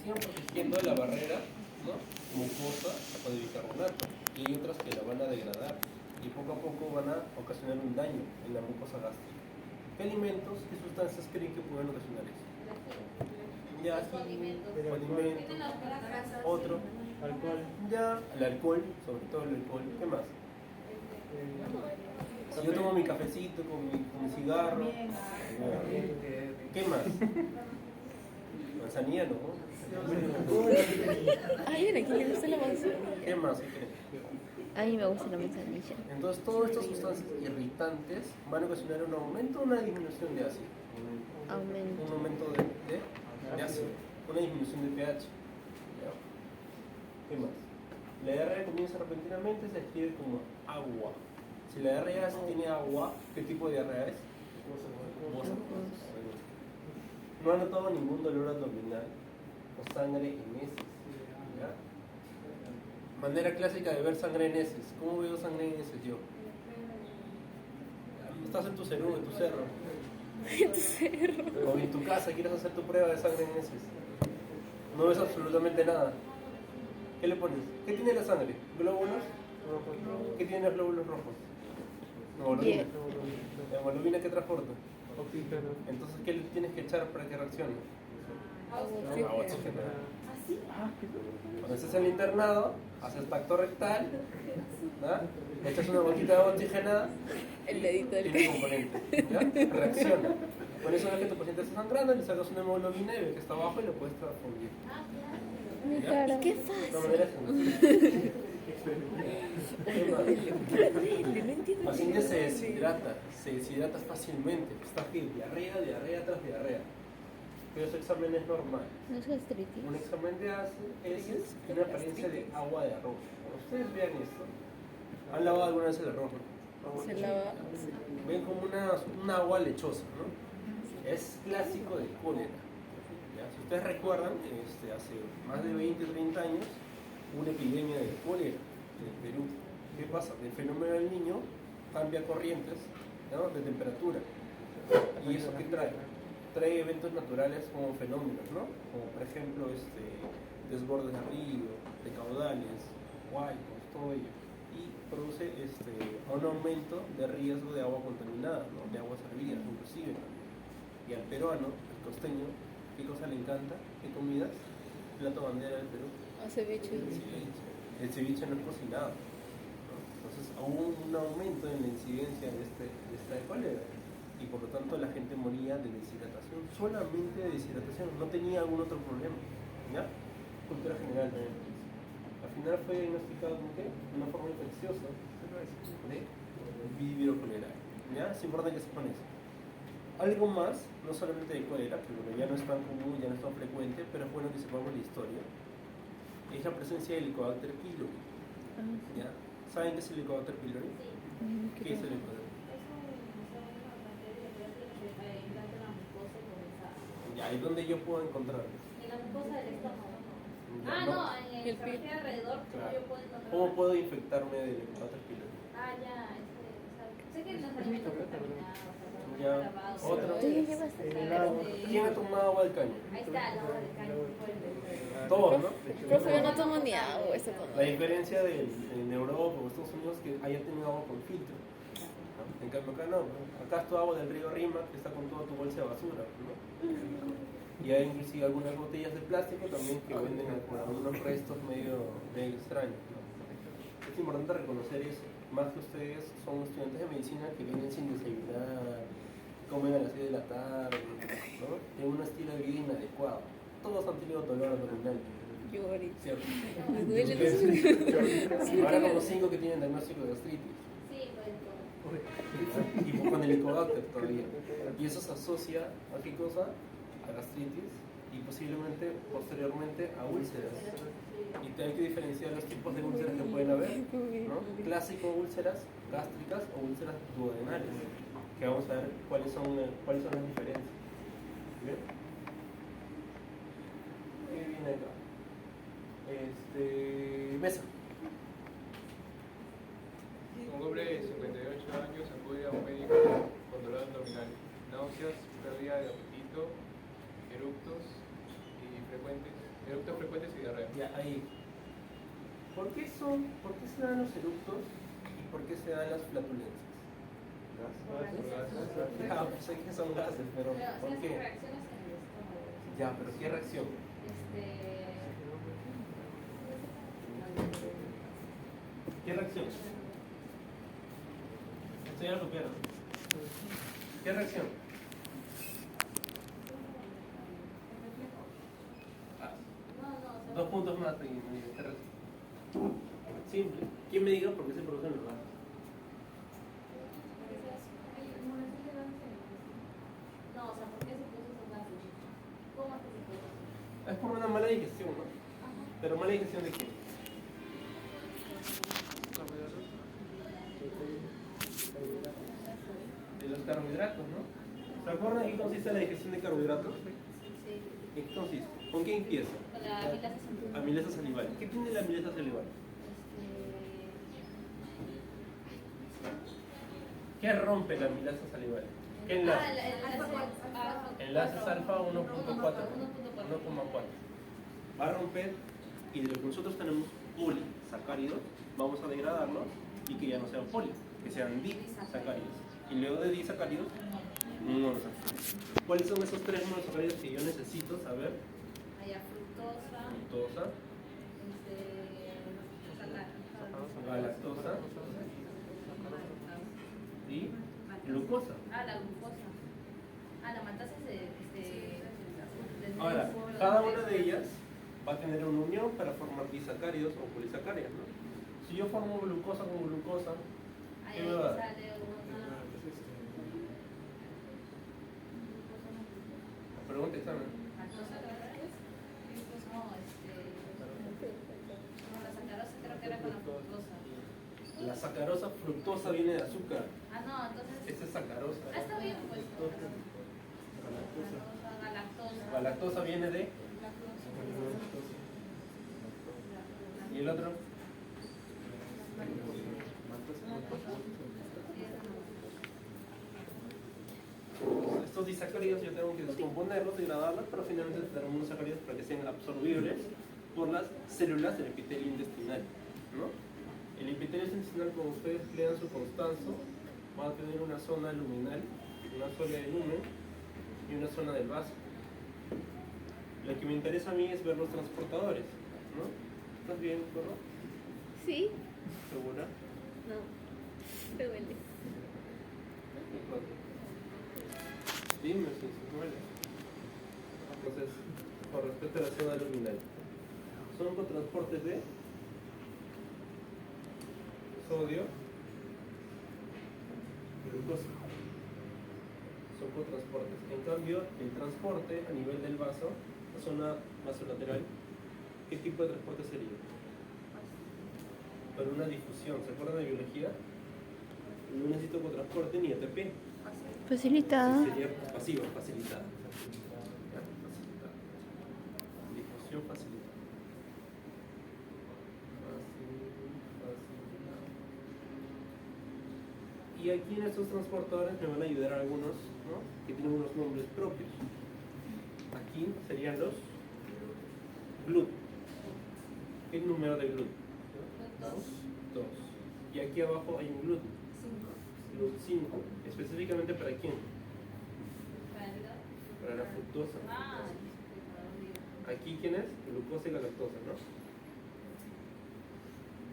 sigan protegiendo la barrera, ¿no?, mucosa o de bicarbonato, y hay otras que la van a degradar y poco a poco van a ocasionar un daño en la mucosa gástrica. ¿Qué alimentos, qué sustancias creen que pueden ocasionar eso? Ya, Alimentos. Otro, Alcohol. ya, el alcohol, sobre todo el alcohol. ¿Qué más? Si yo tomo mi cafecito con mi cigarro, ¿qué más? Manzanilla, ¿no? Ay, mira, ¿quién le gusta la manzana? ¿Qué más? ¿Qué creen? A mí me gusta la manzanilla. Entonces, todas estas sustancias irritantes van a ocasionar un aumento o una disminución de ácido. Aumento. Un aumento de ácido, una disminución de pH. ¿Ya? ¿Qué más? La diarrea comienza repentinamente, se escribe como agua. Si la diarrea tiene agua, ¿qué tipo de diarrea es? Bosa. No ha notado ningún dolor abdominal o sangre en heces. ¿Ya? Manera clásica de ver sangre en heces. ¿Cómo veo sangre en heces yo? Estás en tu cerro, en tu cerro. En tu cerro. O en tu casa quieres hacer tu prueba de sangre en heces. No ves absolutamente nada. ¿Qué le pones? ¿Qué tiene la sangre? ¿Glóbulos? ¿Qué tienen los glóbulos rojos? Hemoglobina. ¿La hemoglobina qué transporta? Oxígeno. Entonces, ¿qué le tienes que echar para que reaccione? Agua oxigenada. Cuando estés en el internado, haces tacto rectal, ¿no?, echas una gotita de agua oxigenada, El dedito del tiene componente, ¿ya? Reacciona. Por eso ves que tu paciente está sangrando, le sacas una hemoglobina y ves que está abajo y lo puedes transfundir. Mi cara. Qué De fácil. esta manera sencilla. No entiendo. El paciente se deshidrata fácilmente, está aquí, diarrea tras diarrea. Pero ese examen es normal. ¿No es gastritis? Un examen de heces tiene apariencia de agua de arroz. Cuando ustedes vean esto, ¿han lavado alguna vez el arroz? ¿No? Se lava. Ven como una agua lechosa, ¿no? Es clásico de cólera. ¿Ya? Si ustedes recuerdan, hace más de 20 o 30 años, hubo una epidemia de cólera en el Perú. ¿Qué pasa? El fenómeno del niño cambia corrientes, ¿no?, de temperatura. ¿Y eso qué trae? Trae eventos naturales como fenómenos, ¿no? Como por ejemplo desbordes de río, de caudales, huaicos, todo ello. Y produce un aumento de riesgo de agua contaminada, ¿no?, de aguas hervidas inclusive. Y al peruano, el costeño, ¿qué cosa le encanta? ¿Qué comidas? Plato bandera del Perú. Ceviche. El ceviche no es cocinado, ¿no? Entonces hubo un aumento en la incidencia de esta cólera. Y por lo tanto la gente moría de deshidratación, solamente de deshidratación, no tenía algún otro problema, ¿ya? Cultura general también. Al final fue diagnosticado con ¿qué? Una forma infecciosa de vívero cólera, ¿ya? Es importante que sepan eso. Algo más, no solamente de cólera, que bueno, ya no es tan común, ya no es tan frecuente, pero es bueno que sepamos la historia, es la presencia del Helicobacter pylori, ¿ya? ¿Saben qué es el Helicobacter pylori? ¿Qué es el Helicobacter? Ya, ¿y dónde yo puedo encontrarlo? En la mucosa del estómago. Ya, No, en el El pie. traceo alrededor, Claro. yo puedo encontrar. ¿Cómo puedo infectarme del Helicobacter pylori? Ya, sé que en los alimentos contaminados, Ya, lavados. otro. Tú ya llevaste. El agua. ¿Quién ha tomado agua del caño? Ahí está, el agua del caño. fuerte. Todos, ¿no? Profe, yo no tomo ni agua. Eso La tomo. diferencia en Europa o Estados Unidos es que haya tenido agua con filtro, ¿no? En cambio acá no, acá es tu agua del río Rima que está con toda tu bolsa de basura, ¿no? Y hay inclusive algunas botellas de plástico también que venden con algunos restos medio extraños, ¿no? Es importante reconocer eso, más que ustedes son estudiantes de medicina que vienen sin desayunar, comen a las 6 de la tarde, ¿no? Tienen un estilo de vida inadecuado. Todos han tenido dolor abdominal, Yo ahorita. ¿cierto? Me duele los. Ahora como 5 que tienen diagnóstico de gastritis. Sí, pues. Y con el Helicobacter todavía. Y eso se asocia a qué cosa? A gastritis y posiblemente posteriormente a úlceras. Y hay que diferenciar los tipos de úlceras que pueden haber, ¿no? Clásico, úlceras gástricas o úlceras duodenales, que vamos a ver cuáles son las diferencias. ¿Bien? ¿Qué viene acá? Mesa. Un hombre de 58 años acude a un médico con dolor abdominal, náuseas, pérdida de apetito, eructos y frecuentes Eructos frecuentes y diarrea. Ya, ahí. ¿Por qué se dan los eructos y por qué se dan las flatulencias? Ya, pues sé que son gases, pero Pero ¿por se hacen qué? reacciones en el estómago. Ya, pero ¿qué reacción? ¿Qué reacción? Esto ya lo copiaron. ¿Qué reacción? Ah, No, o sea, 2 puntos más y me dice, ¿qué reacción? Simple. ¿Quién me diga por qué se producen los gases? no, o sea, ¿por qué se puso esos gases? ¿Cómo es que se puso? Es por una mala digestión, ¿no? Pero mala digestión de qué? De los carbohidratos, ¿no? ¿Se acuerdan en qué consiste la digestión de carbohidratos? Sí. ¿En qué consiste? ¿Con qué empieza? Con la amilasa central. Amilasa salival. ¿Qué tiene la amilasa salival? ¿Qué rompe la amilasa salival? ¿Qué enlace? Enlaces alfa 1.4. 1.4. Va a romper y de lo que nosotros tenemos polisacáridos, vamos a degradarlos y que ya no sean poli, que sean disacáridos. Y luego de disacáridos, monosacáridos. ¿Cuáles son esos 3 monosacáridos que yo necesito saber? Allá fructosa, Fructosa, galactosa y glucosa. la glucosa. La maltasa es de Ahora, cada una de ellas va a tener una unión para formar disacáridos o polisacáridos, ¿no? Si yo formo glucosa con glucosa, ¿qué me va a dar? sale una Pregunta examen. lactosa, ¿verdad? No, la sacarosa creo que era con la fructosa. La sacarosa fructosa viene de azúcar. No, entonces. Esta es sacarosa. Está bien puesto. La Galactosa. lactosa viene de... ¿Y el otro? Estos disacáridos yo tengo que descomponerlos, degradarlos, pero finalmente tenemos unos sacáridos para que sean absorbibles por las células del epitelio intestinal, ¿no? El epitelio intestinal, como ustedes lean su constanzo, va a tener una zona luminal, una zona de lumen y una zona del vaso. Lo que me interesa a mí es ver los transportadores, ¿no? ¿Estás bien, Corro? Sí. ¿Segura? No. Me duele. Dime si se duele. Entonces, con respecto a la zona luminal, son cotransportes de sodio, glucosa. Son cotransportes. En cambio, el transporte a nivel del vaso, la zona vasolateral, ¿qué tipo de transporte sería? Para una difusión. ¿Se acuerdan de biología? No necesito cotransporte ni ATP. Facilitada. Sería pasiva, facilitada. ¿Ya? Facilitada. Difusión facilitada. Facilitada. Y aquí en estos transportadores me van a ayudar algunos, ¿no? Que tienen unos nombres propios. Aquí serían los GLUT. ¿Qué número de GLUT? 2. Y aquí abajo hay un GLUT. 5. Específicamente para quién? Para la fructosa. Aquí quién es? Glucosa y galactosa, ¿no?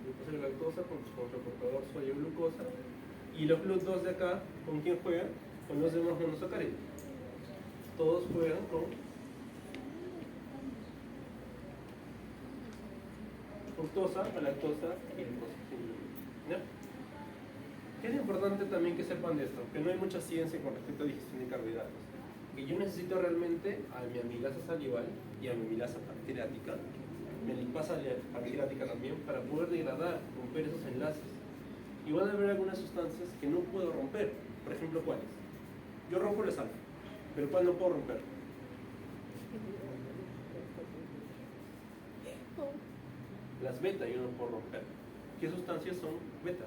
Glucosa y galactosa con transportador sodio-glucosa. Y los GLUT2 de acá, ¿con quién juegan? Con los demás monosacáridos. Todos juegan con fructosa, galactosa y glucosa. ¿Ya? ¿Qué es importante también que sepan de esto? Que no hay mucha ciencia con respecto a digestión de carbohidratos. Que yo necesito realmente a mi amilasa salival y a mi amilasa pancreática, mi lipasa pancreática también, para poder degradar, romper esos enlaces. Y van a haber algunas sustancias que no puedo romper. Por ejemplo, ¿cuáles? Yo rompo las alfa, pero ¿cuál no puedo romper? Las beta yo no puedo romper. ¿Qué sustancias son beta?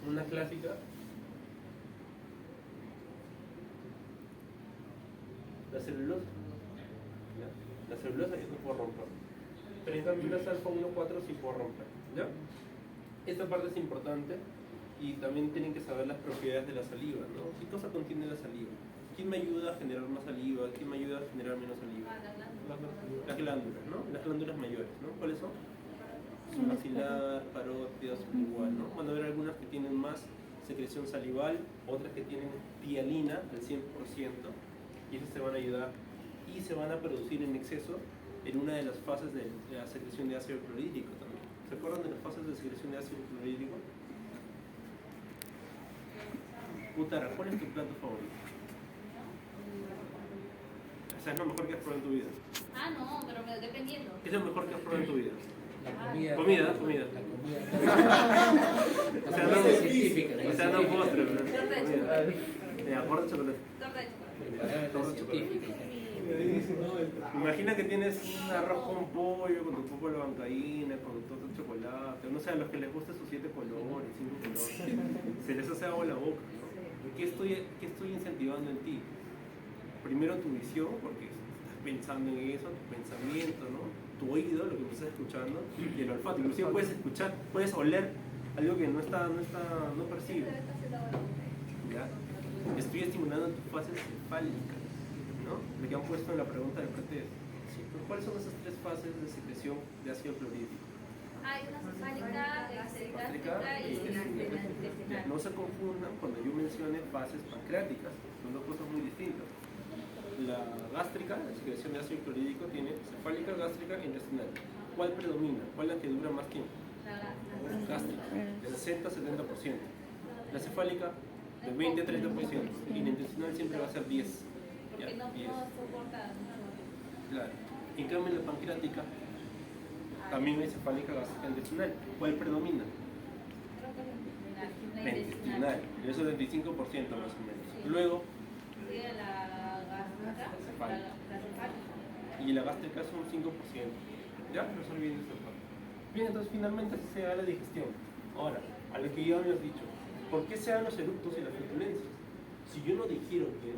Una clásica, la celulosa. ¿Ya? La celulosa yo no puedo romper. Pero en cambio la alfa 1,4 sí puedo romper. ¿Ya? Esta parte es importante y también tienen que saber las propiedades de la saliva, ¿no? ¿Qué cosa contiene la saliva? ¿Quién me ayuda a generar más saliva? ¿Quién me ayuda a generar menos saliva? Las glándulas, ¿no? Las glándulas mayores, ¿no? ¿Cuáles son? Maxilar, parótidas, igual, ¿no? Van a haber algunas que tienen más secreción salival, otras que tienen tialina al 100%, y esas te van a ayudar y se van a producir en exceso en una de las fases de la secreción de ácido clorhídrico también. ¿Se acuerdan de las fases de secreción de ácido clorhídrico? Putara, ¿cuál es tu plato favorito? O sea, es lo mejor que has probado en tu vida. Ah, no, pero dependiendo. ¿Qué es lo mejor que has probado en tu vida? La Comida. La comida. O sea, no postre, pero comida. Torta de chocolate. Torta de chocolate. Parámetros científicos. Imagina que tienes un arroz con pollo, con tu poco de bancaína, con todo el chocolate, no sé, a los que les gustan sus 7 colores, 5 colores, se les hace agua en la boca, ¿no? ¿Qué estoy incentivando en ti? Primero tu visión, porque estás pensando en eso, tu pensamiento, ¿no? Tu oído, lo que estás escuchando, y el olfato. Inclusive puedes escuchar, puedes oler algo que no percibes. ¿Ya? Estoy estimulando tu fase cefálica, ¿no? Lo que han puesto en la pregunta del pretest. ¿Sí? ¿Cuáles son esas 3 fases de secreción de ácido clorhídrico? Hay una cefálica, Gástrica gástrica y intestinal. No se confundan cuando yo mencione fases pancreáticas, son dos cosas muy distintas. La gástrica, la secreción de ácido clorhídrico, tiene cefálica, gástrica e intestinal. ¿Cuál predomina? ¿Cuál es la que dura más tiempo? Gástrica, de 60 a 70%. La cefálica, de 20 a 30%. Y la intestinal siempre va a ser 10. Porque no 10. soporta. Claro. En cambio, la pancreática también hay cefálica, gástrica, intestinal. ¿Cuál predomina? La intestinal, de eso 25% más o menos. Luego, La gástrica, la cefálica. y la gástrica es un 5%. Ya, no se olviden de esa parte. Bien, entonces finalmente así se da la digestión. Ahora, a lo que ya habías dicho, ¿por qué se dan los eructos y las flatulencias? Si yo no digiero bien,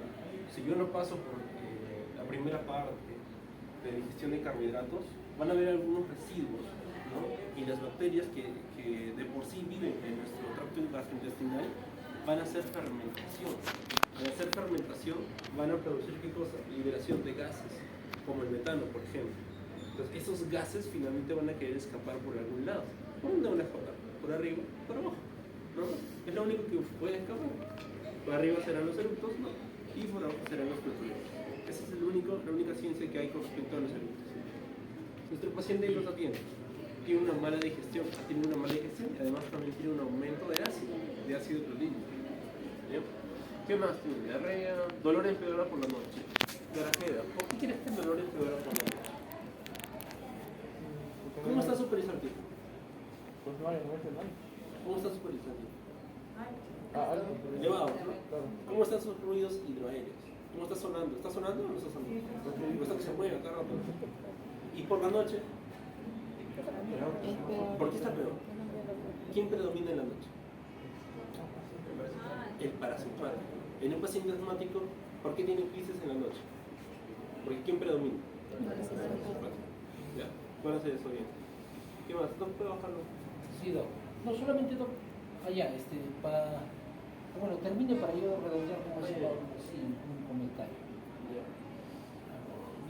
si yo no paso por la primera parte de digestión de carbohidratos, van a haber algunos residuos, ¿no? Y las bacterias que de por sí viven en nuestro tracto gastrointestinal van a hacer fermentación. Al hacer fermentación van a producir ¿qué cosa? Liberación de gases, como el metano, por ejemplo. Entonces esos gases finalmente van a querer escapar por algún lado. ¿Por dónde van a escapar? ¿Por arriba? ¿Por abajo? ¿No? Es lo único que puede escapar. Por arriba serán los eructos, ¿no? Y por abajo serán los flutulantes. Esa es la única ciencia que hay con respecto a los eructos. Nuestro paciente ahí los atiende. Tiene una mala digestión, y además también tiene un aumento de ácido clorhídrico. ¿Bien? ¿Qué más tiene? Diarrea, dolor empeora por la noche. Garajera. ¿Por qué quieres que el dolor empeora por la noche? ¿Cómo está su peristaltismo? ¿Cómo está su peristaltismo? Elevado, ¿no? ¿Cómo están sus ruidos hidroaéreos? ¿Cómo está sonando? ¿Está sonando o no está sonando? ¿O está que se mueve cada rato? ¿Y por la noche? ¿Por qué está peor? ¿Quién predomina en la noche? El parasimpático. En un paciente asmático, ¿por qué tiene crisis en la noche? Porque ¿quién predomina? Ya, van a hacer eso bien. ¿Qué más? ¿No puede bajarlo? Sí, Doc. No, solamente, Doc, allá, para... Bueno, termine para yo redondear como si un comentario.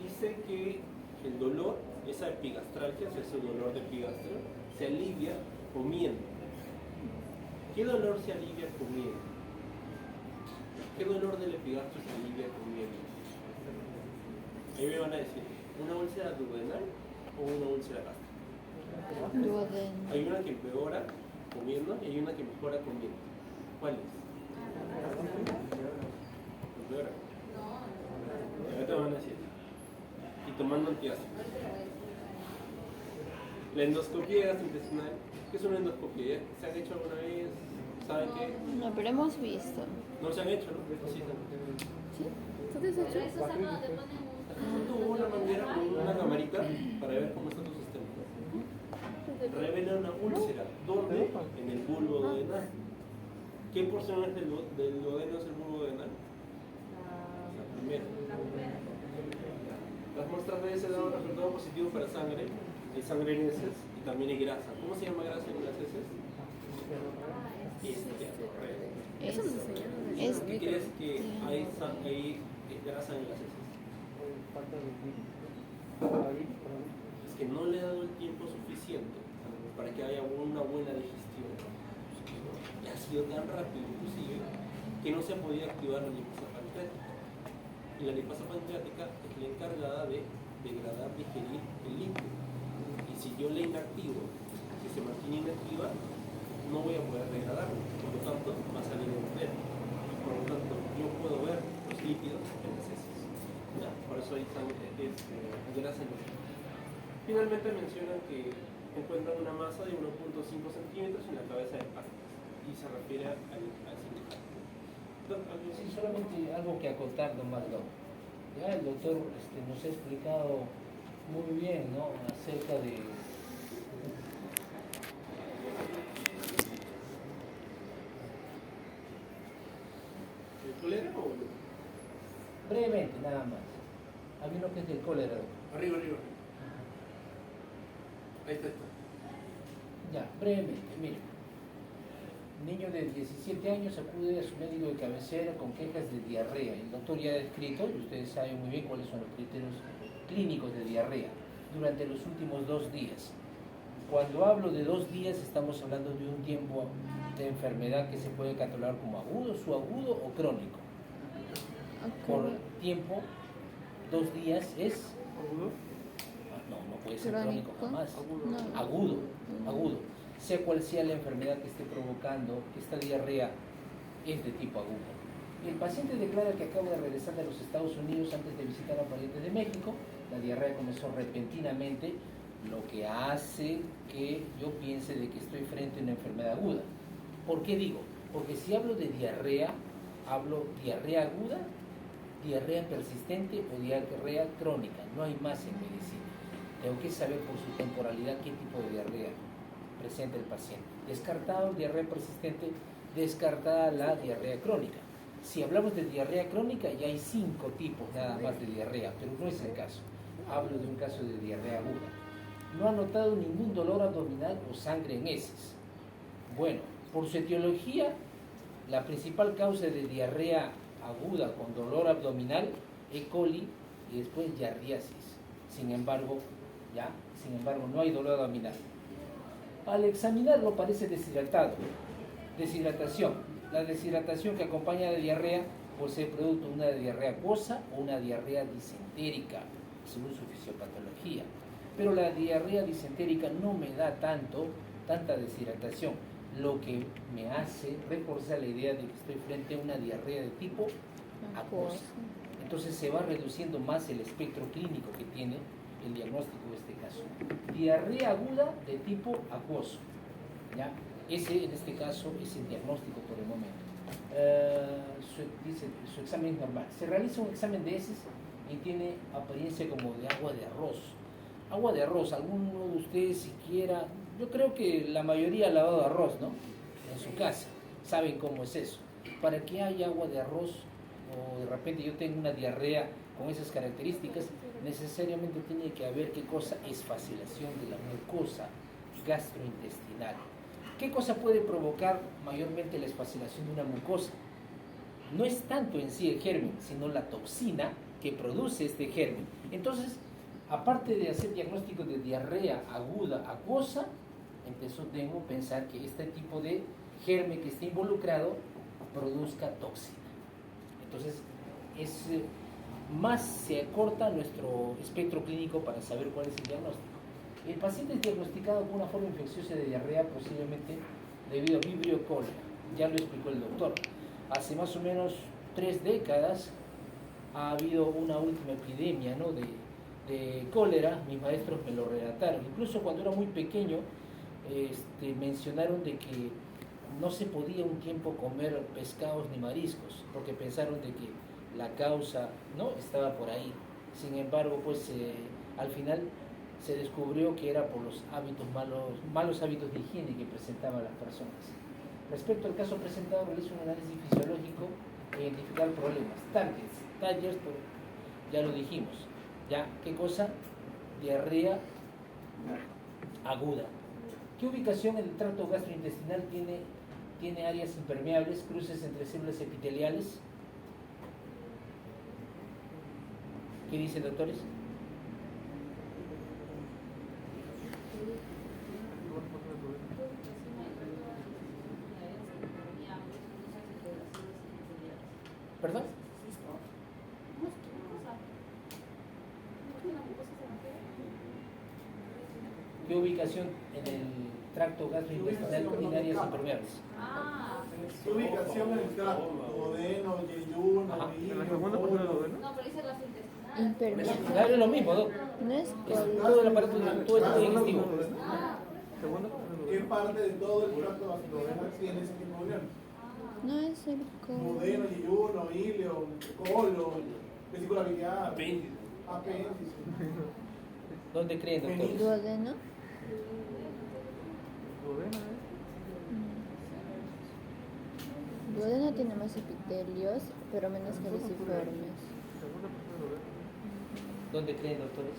Dice que el dolor, esa epigastralgia, ese dolor de epigastrio, se alivia comiendo. ¿Qué dolor se alivia comiendo? ¿Qué dolor del epigastrio se alivia comiendo? Ahí me van a decir, ¿una úlcera duodenal o una úlcera gástrica? Duodeno. Hay una que empeora comiendo y hay una que mejora comiendo. ¿Cuál es? Empeora. Ya te van a decir. Y tomando antiácidos. La endoscopia gastrointestinal. ¿Qué es una endoscopia? ¿Se han hecho alguna vez? ¿Saben qué? No, pero hemos visto. No se han hecho, ¿no? Sí, ¿Sí? ¿Tú te has Pero hecho? eso es algo donde ponen un tuvo una manguera con una camarita para ver cómo está tu sistema. Revela una úlcera. ¿Dónde? En el bulbo duodenal. ¿Qué porción es del duodeno es el bulbo duodenal? La primera. Las muestras B se dan un resultado positivo para sangre, hay sangre en heces y también hay grasa. ¿Cómo se llama grasa en las heces? Esteatorrea. Eso ¿Eso qué quiere decir que hay grasa en las heces? Es que no le ha dado el tiempo suficiente para que haya una buena digestión. Y ha sido tan rápido inclusive que no se ha podido activar la lipasa pancreática. Y la lipasa pancreática es la encargada de degradar, digerir el líquido. Y si yo la inactivo, si se mantiene inactiva, no voy a poder degradarlo. Por lo tanto, va a salir entero. Por lo tanto, yo puedo ver los lípidos en las heces. ¿Ya? Por eso hay grasa en los lípidos. Finalmente mencionan que encuentran una masa de 1.5 centímetros en la cabeza del páncreas. Y se refiere al sindicato. Sí, solamente algo que acotar nomás, ¿no? Ya el doctor nos ha explicado muy bien, ¿no? Acerca de ¿El cólera o no? brevemente, nada más. Hay uno que es del cólera, doctor. Arriba. Ahí está. Ya, brevemente, mire. Niño de 17 años acude a su médico de cabecera con quejas de diarrea. El doctor ya ha descrito, y ustedes saben muy bien cuáles son los criterios clínicos de diarrea, durante los últimos 2 días. Cuando hablo de 2 días, estamos hablando de un tiempo de enfermedad que se puede catalogar como agudo, subagudo o crónico. Por tiempo, 2 días es... No puede ser crónico jamás. No. Agudo. Sea cual sea la enfermedad que esté provocando, esta diarrea es de tipo agudo. El paciente declara que acaba de regresar de los Estados Unidos antes de visitar a parientes de México. La diarrea comenzó repentinamente, lo que hace que yo piense de que estoy frente a una enfermedad aguda. ¿Por qué digo? Porque si hablo de diarrea, hablo diarrea aguda, diarrea persistente o diarrea crónica. No hay más en medicina. Tengo que saber por su temporalidad qué tipo de diarrea presenta el paciente. Descartado diarrea persistente, descartada la diarrea crónica. Si hablamos de diarrea crónica, ya hay 5 tipos nada más de diarrea, pero no es el caso. Hablo de un caso de diarrea aguda. No ha notado ningún dolor abdominal o sangre en heces. Bueno, por su etiología, la principal causa de diarrea aguda con dolor abdominal, E. coli y después giardiasis. Sin embargo, no hay dolor abdominal. Al examinarlo parece deshidratado. Deshidratación. La deshidratación que acompaña a la diarrea posee producto de una diarrea acuosa o una diarrea disentérica, según su fisiopatología. Pero la diarrea disentérica no me da tanta deshidratación, lo que me hace reforzar la idea de que estoy frente a una diarrea de tipo acuosa. Entonces se va reduciendo más el espectro clínico que tiene el diagnóstico de este caso. Diarrea aguda de tipo acuoso. ¿Ya? Ese, en este caso, es el diagnóstico por el momento. Dice, su examen es normal. Se realiza un examen de heces y tiene apariencia como de agua de arroz. Agua de arroz, alguno de ustedes siquiera, yo creo que la mayoría ha lavado arroz, ¿no? En su casa. Saben cómo es eso. Para que haya agua de arroz o de repente yo tengo una diarrea con esas características, necesariamente tiene que haber qué cosa, esfacilación de la mucosa gastrointestinal. ¿Qué cosa puede provocar mayormente la esfacilación de una mucosa? No es tanto en sí el germen, sino la toxina que produce este germen. Entonces, aparte de hacer diagnóstico de diarrea aguda acuosa, tengo que pensar que este tipo de germen que está involucrado produzca toxina. Entonces, más se acorta nuestro espectro clínico para saber cuál es el diagnóstico. El paciente es diagnosticado con una forma infecciosa de diarrea posiblemente debido a vibrio cólera. Ya lo explicó el doctor. Hace más o menos 3 décadas ha habido una última epidemia, ¿no?, de cólera. Mis maestros me lo relataron. Incluso cuando era muy pequeño mencionaron de que no se podía un tiempo comer pescados ni mariscos porque pensaron de que la causa no estaba por ahí. Sin embargo, pues al final se descubrió que era por los malos hábitos de higiene que presentaban las personas. Respecto al caso presentado, realiza un análisis fisiológico e identificar problemas. Targets, ya lo dijimos. ¿Ya? ¿Qué cosa? Diarrea aguda. ¿Qué ubicación en el tracto gastrointestinal tiene áreas impermeables, cruces entre células epiteliales? ¿Qué dicen, doctores? ¿Perdón? ¿Qué ubicación en el tracto gastrointestinal tiene áreas impermeables? ¿Qué ubicación en el tracto? Duodeno, yeyuno, Ajá. colon. No, pero dice gastrointestinal. Impermeable. Claro, es lo mismo, ¿no? No es Es colon. todo el aparato, todo el digestivo. ¿Qué parte de todo el tracto gastrointestinal tiene ese tipo de unión? No es el colon. Duodeno, yeyuno, ilio, colon, vesícula biliar, Apéndice. apéndice. ¿Dónde creen, doctores? Duodeno. Duodeno tiene más epitelios, pero menos caliciformes. ¿Dónde creen, doctores?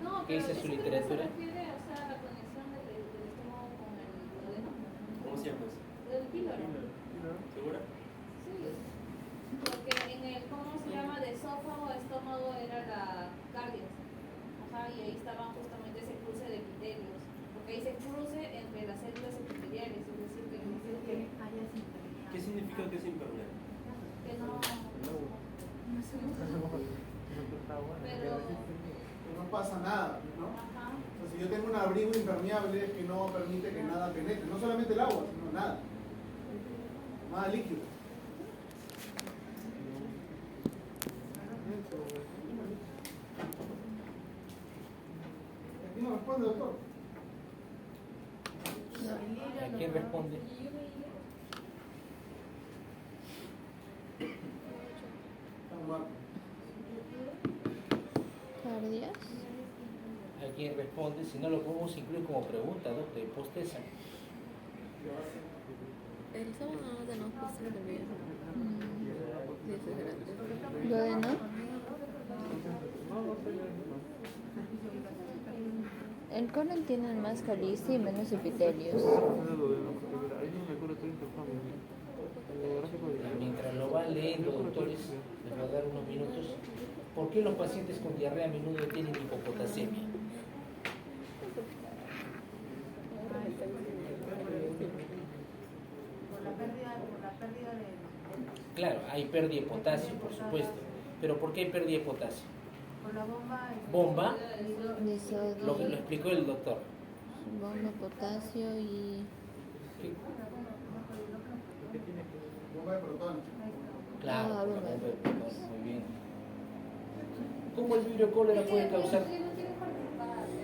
No, ¿Qué pero dice su ¿eso qué literatura? se refiere, o sea, a la conexión del estómago con el duodeno? ¿Cómo se llama eso? Del píloro. ¿Segura? Sí. Porque en el, ¿cómo se llama? De esófago a estómago era la cardia. Ajá, y ahí estaban justamente ese cruce de epitelios. Porque ahí se cruce entre las células epiteliales, es decir, que ¿Qué significa que es impermeable? que no. Pero. No pasa nada, ¿no? Ajá. O sea, si yo tengo un abrigo impermeable que no permite que nada penetre, no solamente el agua, sino nada. Nada líquido. Aquí no responde, doctor. ¿A quién responde? Está muerto. Cardias. ¿A quién responde? Si no, lo podemos incluir como pregunta, ¿no? De postesa. El sábado de no pasar de bien. Duodeno. El colon tiene más calicia y menos epitelios. Mientras lo van leyendo, doctores, les voy a dar unos minutos. ¿Por qué los pacientes con diarrea a menudo tienen hipopotasemia? Claro, hay pérdida de potasio, por supuesto. ¿Pero por qué hay pérdida de potasio? Bomba, De sodio, lo explicó el doctor. bomba, potasio y ¿Qué? Bomba de protones. Claro, Ah, por la bomba de bomba de potasio. potasio, muy bien. ¿Cómo el vibrio cólera puede causar?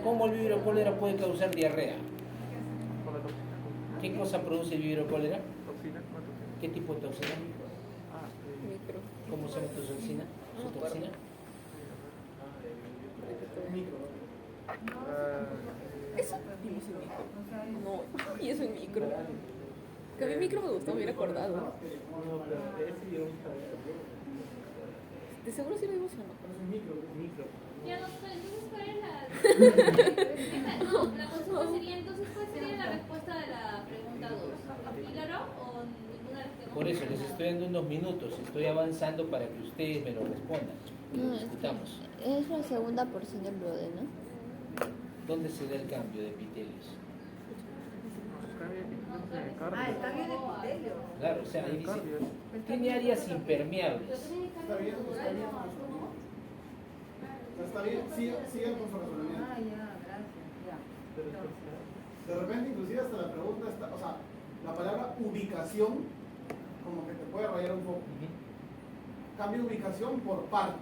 ¿Cómo el vibrio cólera puede causar diarrea? ¿Qué cosa produce el vibrio cólera? ¿Qué tipo de toxina? Micro. ¿Cómo se llama tu toxina? ¿Su toxina? Eso vimos en micro. No, y eso en micro. Que a mí micro me gustó, me hubiera acordado. De seguro sí lo vimos o no. Ya no sé, entonces ¿cuál es la. No, la consulta sería entonces, ¿cuál sería la respuesta de la pregunta 2? ¿Píloro o ninguna de las que hemos Por eso les estoy dando unos minutos, estoy avanzando para que ustedes me lo respondan. No, Discutamos. es la segunda porción del duodeno. ¿Dónde se da el cambio de epitelios? Está bien epitelio. Claro, o sea, ahí dice, tiene áreas impermeables. ¿Está bien? ¿Está bien? ¿Está bien? Sigan con su razonamiento. Ya, gracias. Ya. De repente, inclusive hasta la pregunta está, o sea, la palabra ubicación, como que te puede rayar un poco. Ujú. Cambio ubicación por parte.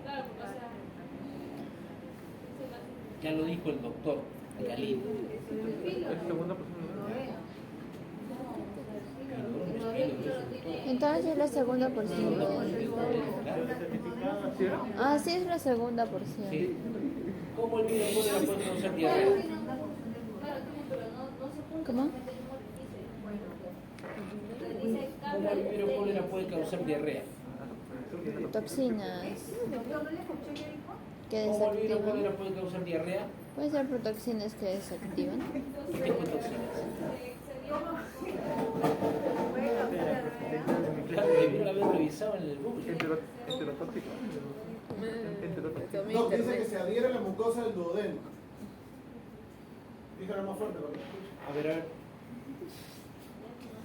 Claro, porque o sea. Ya lo dijo el doctor Galindo. Entonces es la segunda porción. Ah, sí, es la segunda porción. Sí. ¿Cómo el vibrio cólera puede causar diarrea? Claro, pero no se ¿Cómo? dice ¿Cómo el vibrio cólera puede causar diarrea? toxinas Doctor, ¿no le escuché qué dijo? que ¿Cómo olvido desactivan. cólera puede causar diarrea? Puede ser protoxinas que desactivan. ¿Qué tipo de toxinas? Puede causar diarrea. Claro, debió haber revisado en el Google. Enterotóxico. Tomé Doc, dice que internet. se adhiere a la mucosa del duodeno. Dígalo más fuerte, porque A ver, a ver.